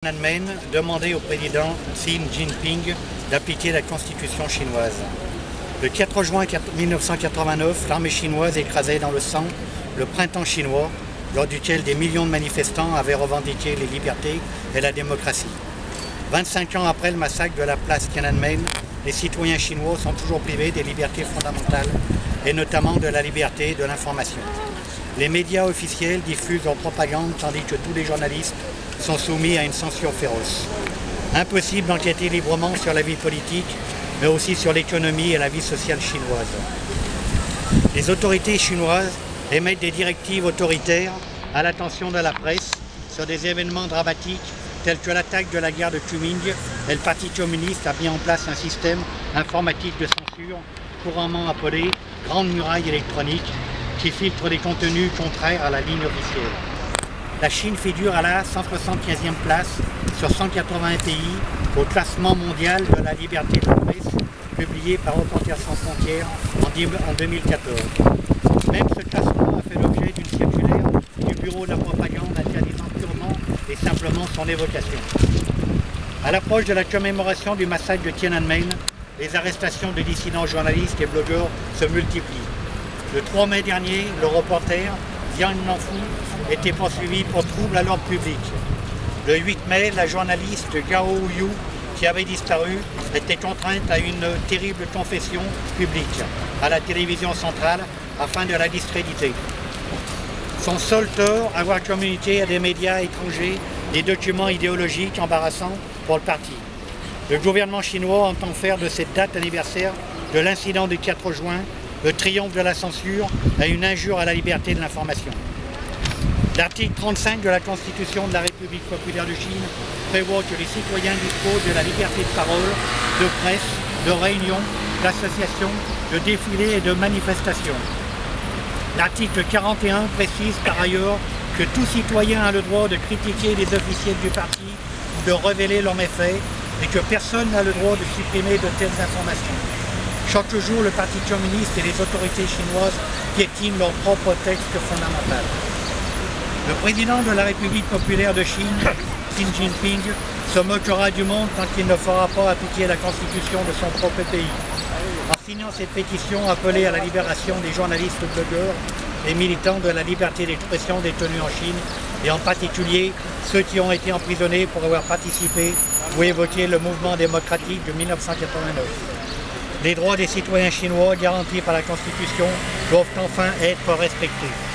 Tiananmen demandait au président Xi Jinping d'appliquer la constitution chinoise. Le 4 juin 1989, l'armée chinoise écrasait dans le sang le printemps chinois, lors duquel des millions de manifestants avaient revendiqué les libertés et la démocratie. 25 ans après le massacre de la place Tiananmen, les citoyens chinois sont toujours privés des libertés fondamentales et notamment de la liberté de l'information. Les médias officiels diffusent leur propagande tandis que tous les journalistes sont soumis à une censure féroce. Impossible d'enquêter librement sur la vie politique, mais aussi sur l'économie et la vie sociale chinoise. Les autorités chinoises émettent des directives autoritaires à l'attention de la presse sur des événements dramatiques tels que l'attaque de la gare de Kunming, et le Parti communiste a mis en place un système informatique de censure couramment appelé Grande Muraille électronique qui filtre des contenus contraires à la ligne officielle. La Chine figure à la 175e place sur 180 pays au classement mondial de la liberté de la presse publié par Reporters sans frontières en 2014. Même ce classement a fait l'objet d'une circulaire du bureau de la propagande interdisant purement et simplement son évocation. À l'approche de la commémoration du massacre de Tiananmen, les arrestations de dissidents journalistes et blogueurs se multiplient. Le 3 mai dernier, le reporter Jiang Nanfu était poursuivi pour trouble à l'ordre public. Le 8 mai, la journaliste Gao Yu, qui avait disparu, était contrainte à une terrible confession publique à la télévision centrale afin de la discréditer. Son seul tort, avoir communiqué à des médias étrangers des documents idéologiques embarrassants pour le parti. Le gouvernement chinois entend faire de cette date anniversaire de l'incident du 4 juin le triomphe de la censure et une injure à la liberté de l'information. L'article 35 de la Constitution de la République populaire de Chine prévoit que les citoyens disposent de la liberté de parole, de presse, de réunion, d'association, de défilé et de manifestation. L'article 41 précise par ailleurs que tout citoyen a le droit de critiquer les officiels du parti ou de révéler leurs méfaits et que personne n'a le droit de supprimer de telles informations. Chaque jour, le Parti communiste et les autorités chinoises piétinent leur propre texte fondamental. Le président de la République populaire de Chine, Xi Jinping, se moquera du monde tant qu'il ne fera pas appliquer la constitution de son propre pays. En signant cette pétition appelée à la libération des journalistes blogueurs et militants de la liberté d'expression détenus en Chine, et en particulier ceux qui ont été emprisonnés pour avoir participé ou évoqué le mouvement démocratique de 1989. Les droits des citoyens chinois garantis par la Constitution doivent enfin être respectés.